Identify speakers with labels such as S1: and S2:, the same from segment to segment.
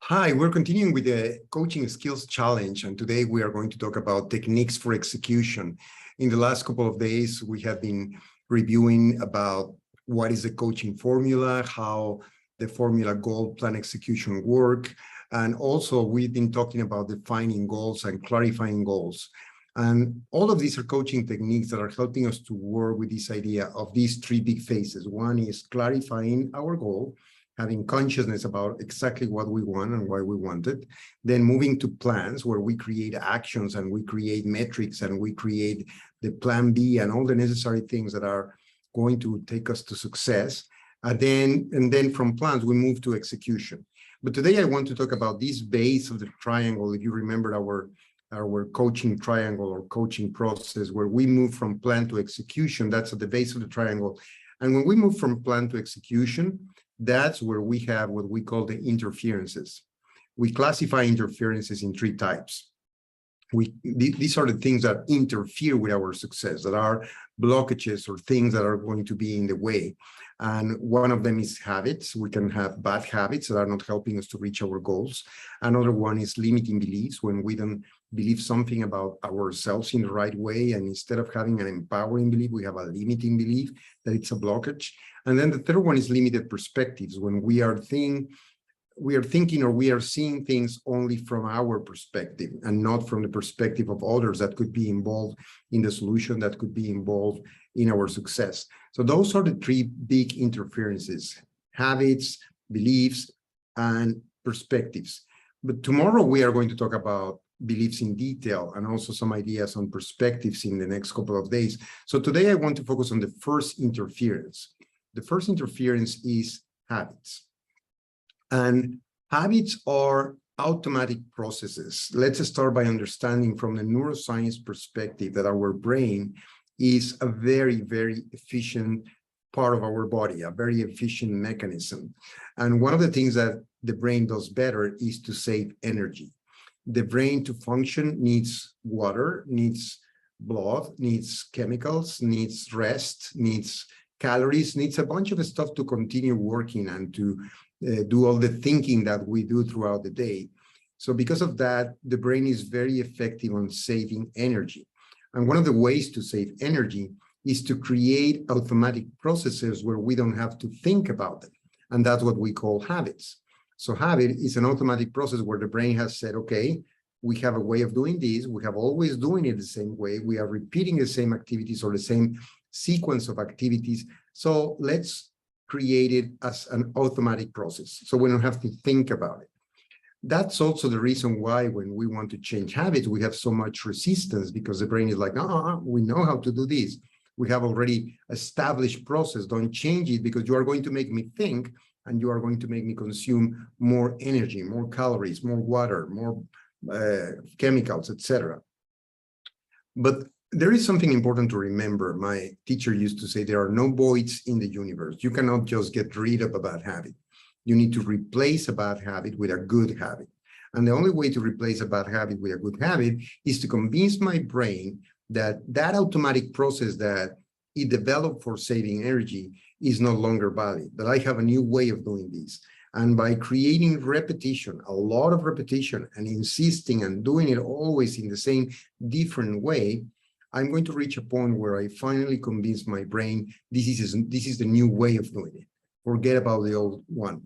S1: Hi, we're continuing with the Coaching Skills Challenge, and today we are going to talk about techniques for execution. In the last couple of days, we have been reviewing about what is the coaching formula, how the formula goal plan execution work, and also we've been talking about defining goals and clarifying goals. And all of these are coaching techniques that are helping us to work with this idea of these three big phases. One is clarifying our goal, having consciousness about exactly what we want and why we want it, then moving to plans where we create actions and we create metrics and we create the plan B and all the necessary things that are going to take us to success. And then from plans, we move to execution. But today I want to talk about this base of the triangle. If you remember our coaching triangle or coaching process, where we move from plan to execution, that's at the base of the triangle. And when we move from plan to execution, that's where we have what we call the interferences. We classify interferences in three types. These are the things that interfere with our success, that are blockages or things that are going to be in the way. And one of them is habits. We can have bad habits that are not helping us to reach our goals. Another one is limiting beliefs, when we don't believe something about ourselves in the right way. And instead of having an empowering belief, we have a limiting belief that it's a blockage. And then the third one is limited perspectives, when we are thinking or we are seeing things only from our perspective and not from the perspective of others that could be involved in the solution, that could be involved in our success. So those are the three big interferences: habits, beliefs, and perspectives. But tomorrow we are going to talk about beliefs in detail and also some ideas on perspectives in the next couple of days. So today I want to focus on the first interference. The first interference is habits. And habits are automatic processes. Let's start by understanding from the neuroscience perspective that our brain is a very, very efficient part of our body, a very efficient mechanism. And one of the things that the brain does better is to save energy. The brain to function needs water, needs blood, needs chemicals, needs rest, needs calories, needs a bunch of stuff to continue working and to do all the thinking that we do throughout the day. So because of that, the brain is very effective on saving energy. And one of the ways to save energy is to create automatic processes where we don't have to think about them. And that's what we call habits. So habit is an automatic process where the brain has said, okay, we have a way of doing this. We have always doing it the same way. We are repeating the same activities or the same sequence of activities. So let's create it as an automatic process, so we don't have to think about it. That's also the reason why when we want to change habits, we have so much resistance, because the brain is like, we know how to do this. We have already established process. Don't change it, because you are going to make me think, and you are going to make me consume more energy, more calories, more water, more chemicals, etc. But there is something important to remember. My teacher used to say there are no voids in the universe. You cannot just get rid of a bad habit. You need to replace a bad habit with a good habit. And the only way to replace a bad habit with a good habit is to convince my brain that that automatic process that it developed for saving energy is no longer valid, that I have a new way of doing this. And by creating repetition, a lot of repetition, and insisting and doing it always in the same different way, I'm going to reach a point where I finally convince my brain this is the new way of doing it. Forget about the old one.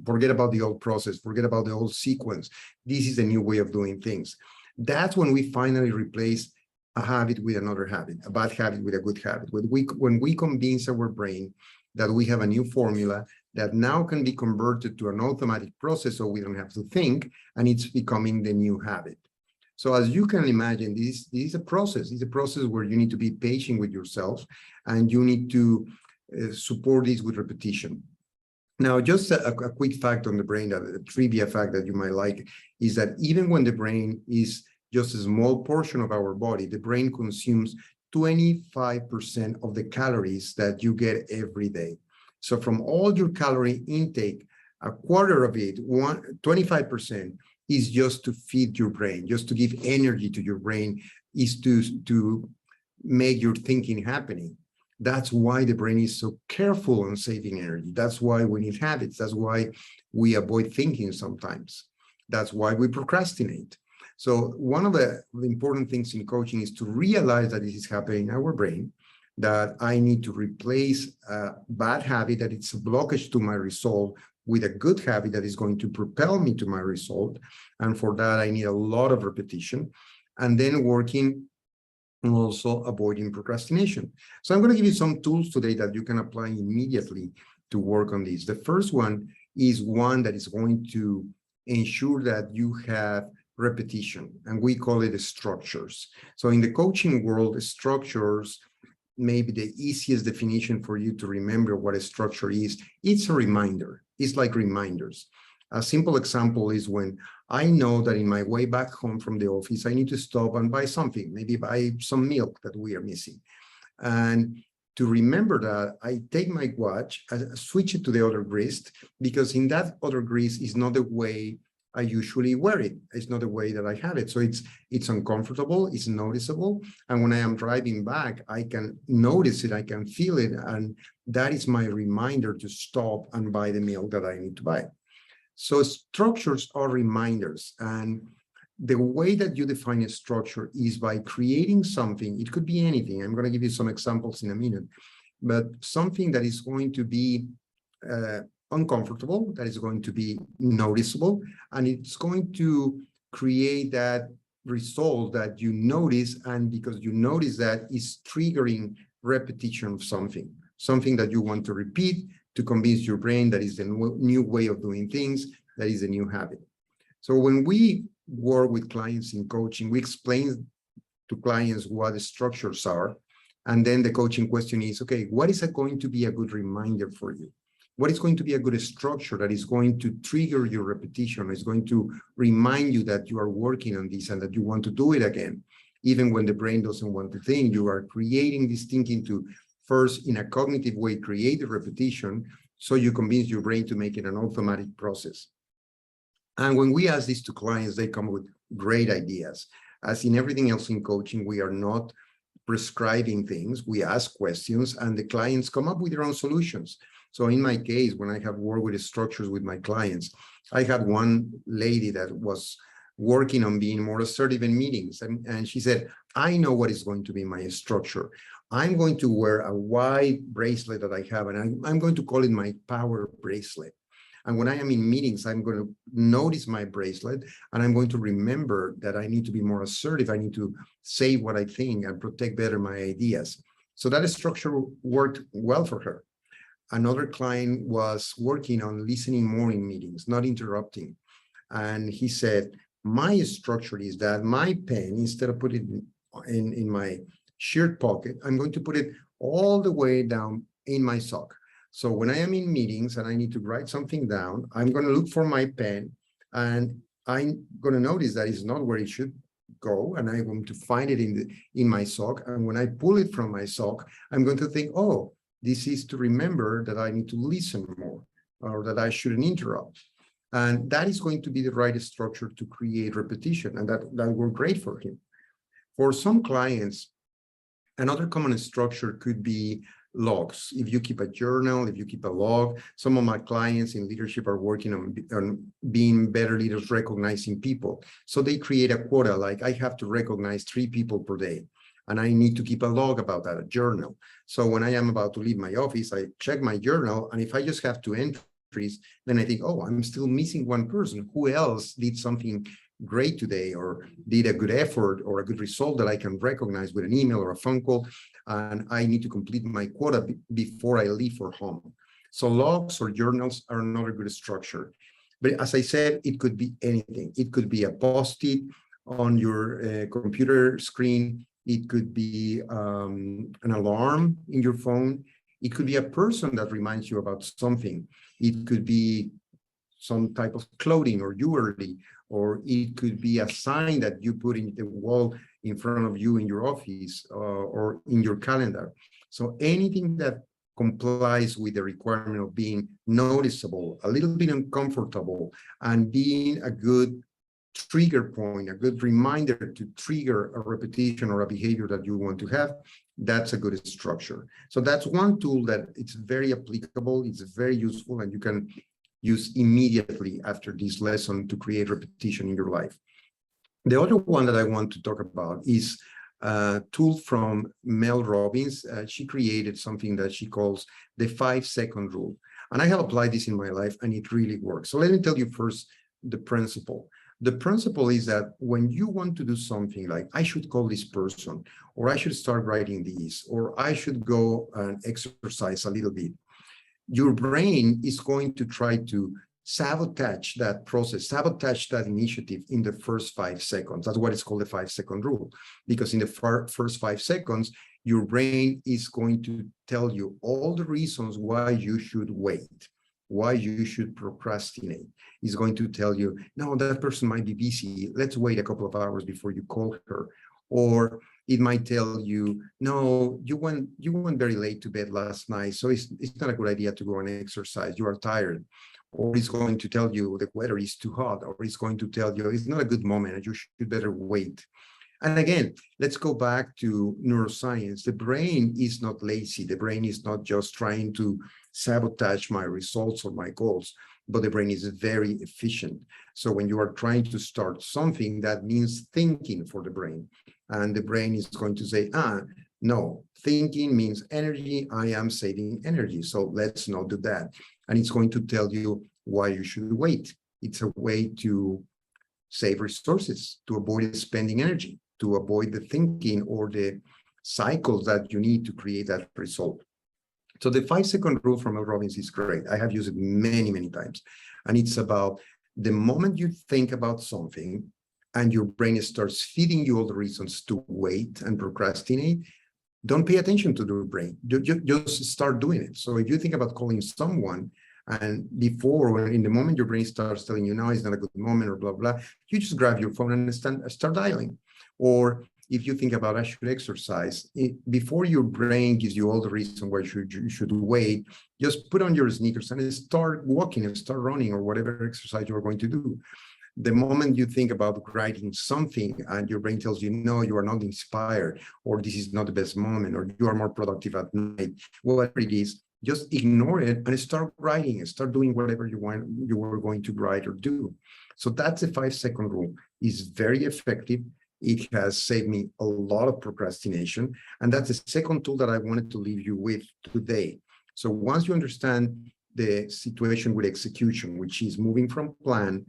S1: Forget about the old process. Forget about the old sequence. This is the new way of doing things. That's when we finally replace a habit with another habit, a bad habit with a good habit. When we convince our brain that we have a new formula that now can be converted to an automatic process, so we don't have to think, and it's becoming the new habit. So as you can imagine, this is a process. It's a process where you need to be patient with yourself, and you need to support this with repetition. Now, just a quick fact on the brain, a trivia fact that you might like, is that even when the brain is just a small portion of our body, the brain consumes 25% of the calories that you get every day. So from all your calorie intake, a quarter of it, 25%, is just to feed your brain, just to give energy to your brain, is to make your thinking happening. That's why the brain is so careful on saving energy. That's why we need habits. That's why we avoid thinking sometimes. That's why we procrastinate. So one of the important things in coaching is to realize that this is happening in our brain, that I need to replace a bad habit that it's a blockage to my result with a good habit that is going to propel me to my result. And for that, I need a lot of repetition, and then working and also avoiding procrastination. So I'm going to give you some tools today that you can apply immediately to work on this. The first one is one that is going to ensure that you have repetition, and we call it structures. So in the coaching world, structures, maybe the easiest definition for you to remember what a structure is, it's a reminder. It's like reminders. A simple example is when I know that in my way back home from the office, I need to stop and buy something, maybe buy some milk that we are missing. And to remember that, I take my watch, I switch it to the other wrist, because in that other wrist is not the way I usually wear it. It's not the way that I have it. So it's uncomfortable, it's noticeable. And when I am driving back, I can notice it, I can feel it. And that is my reminder to stop and buy the milk that I need to buy. So structures are reminders. And the way that you define a structure is by creating something. It could be anything. I'm going to give you some examples in a minute, but something that is going to be uncomfortable, that is going to be noticeable, and it's going to create that result that you notice, and because you notice that is triggering repetition of something that you want to repeat to convince your brain that is the new way of doing things, that is a new habit. So when we work with clients in coaching, we explain to clients what the structures are, and then the coaching question is, okay, what is going to be a good reminder for you? What is going to be a good structure that is going to trigger your repetition, is going to remind you that you are working on this and that you want to do it again, even when the brain doesn't want to think. You are creating this thinking to first, in a cognitive way, create the repetition, so you convince your brain to make it an automatic process. And when we ask this to clients, they come with great ideas. As in everything else in coaching, we are not prescribing things. We ask questions, and the clients come up with their own solutions. So in my case, when I have worked with structures with my clients, I had one lady that was working on being more assertive in meetings. And she said, I know what is going to be my structure. I'm going to wear a white bracelet that I have, and I'm going to call it my power bracelet. And when I am in meetings, I'm going to notice my bracelet, and I'm going to remember that I need to be more assertive. I need to say what I think and protect better my ideas. So that structure worked well for her. Another client was working on listening more in meetings, not interrupting. And he said, my structure is that my pen, instead of putting it in my shirt pocket, I'm going to put it all the way down in my sock. So when I am in meetings and I need to write something down, I'm going to look for my pen, and I'm going to notice that it's not where it should go, and I'm going to find it in my sock. And when I pull it from my sock, I'm going to think, oh, this is to remember that I need to listen more, or that I shouldn't interrupt. And that is going to be the right structure to create repetition. And that worked great for him. For some clients, another common structure could be logs. If you keep a journal, if you keep a log, some of my clients in leadership are working on being better leaders, recognizing people. So they create a quota, like I have to recognize 3 people per day. And I need to keep a log about that, a journal. So when I am about to leave my office, I check my journal. And if I just have 2 entries, then I think, oh, I'm still missing one person. Who else did something great today, or did a good effort or a good result that I can recognize with an email or a phone call? And I need to complete my quota before I leave for home. So logs or journals are another good structure. But as I said, it could be anything. It could be a Post-it on your computer screen. It could be an alarm in your phone. It could be a person that reminds you about something. It could be some type of clothing or jewelry, or it could be a sign that you put in the wall in front of you in your office or in your calendar. So anything that complies with the requirement of being noticeable, a little bit uncomfortable, and being a good trigger point, a good reminder to trigger a repetition or a behavior that you want to have, that's a good structure. So that's one tool that it's very applicable, it's very useful, and you can use immediately after this lesson to create repetition in your life. The other one that I want to talk about is a tool from Mel Robbins. She created something that she calls the 5-second rule. And I have applied this in my life and it really works. So let me tell you first the principle. The principle is that when you want to do something like, I should call this person, or I should start writing this, or I should go and exercise a little bit, your brain is going to try to sabotage that process, sabotage that initiative in the first 5 seconds. That's what is called the 5-second rule. Because in the first 5 seconds, your brain is going to tell you all the reasons why you should wait, why you should procrastinate. It's going to tell you, no, that person might be busy. Let's wait a couple of hours before you call her. Or it might tell you, no, you went very late to bed last night, so it's not a good idea to go and exercise. You are tired. Or it's going to tell you the weather is too hot, or it's going to tell you it's not a good moment and you should better wait. And again, let's go back to neuroscience. The brain is not lazy. The brain is not just trying to sabotage my results or my goals, but the brain is very efficient. So when you are trying to start something, that means thinking for the brain. And the brain is going to say, no, thinking means energy. I am saving energy. So let's not do that. And it's going to tell you why you should wait. It's a way to save resources, to avoid spending energy, to avoid the thinking or the cycles that you need to create that result. So the 5-second rule from Mel Robbins is great. I have used it many, many times. And it's about the moment you think about something and your brain starts feeding you all the reasons to wait and procrastinate, don't pay attention to the brain. Just start doing it. So if you think about calling someone, and before, in the moment your brain starts telling you, no, it's not a good moment or blah, blah, you just grab your phone and start dialing. Or if you think about, I should exercise, before your brain gives you all the reason why you should wait, just put on your sneakers and start walking and start running or whatever exercise you're going to do. The moment you think about writing something and your brain tells you, no, you are not inspired, or this is not the best moment, or you are more productive at night, whatever it is, just ignore it and start writing and start doing whatever you were going to write or do. So that's the 5-second rule. It's very effective. It has saved me a lot of procrastination. And that's the second tool that I wanted to leave you with today. So once you understand the situation with execution, which is moving from plan,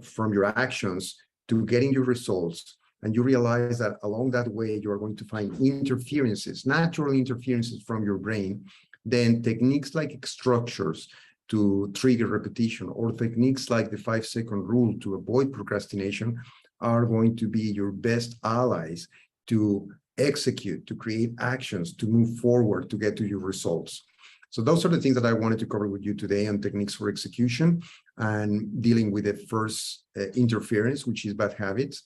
S1: from your actions to getting your results, and you realize that along that way, you are going to find interferences, natural interferences from your brain, then techniques like structures to trigger repetition, or techniques like the 5-second rule to avoid procrastination are going to be your best allies to execute, to create actions, to move forward, to get to your results. So those are the things that I wanted to cover with you today on techniques for execution and dealing with the first interference, which is bad habits.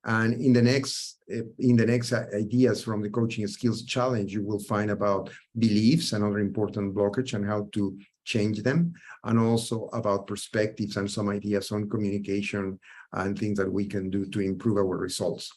S1: And in the next ideas from the Coaching Skills Challenge, you will find about beliefs, another important blockage, and how to change them, and also about perspectives and some ideas on communication and things that we can do to improve our results.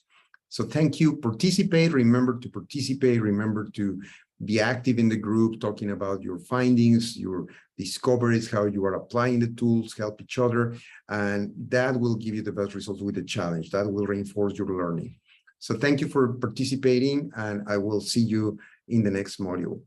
S1: So thank you. Participate. Remember to participate. Remember to be active in the group, talking about your findings, your discoveries, how you are applying the tools, help each other, and that will give you the best results with the challenge. That will reinforce your learning. So thank you for participating, and I will see you in the next module.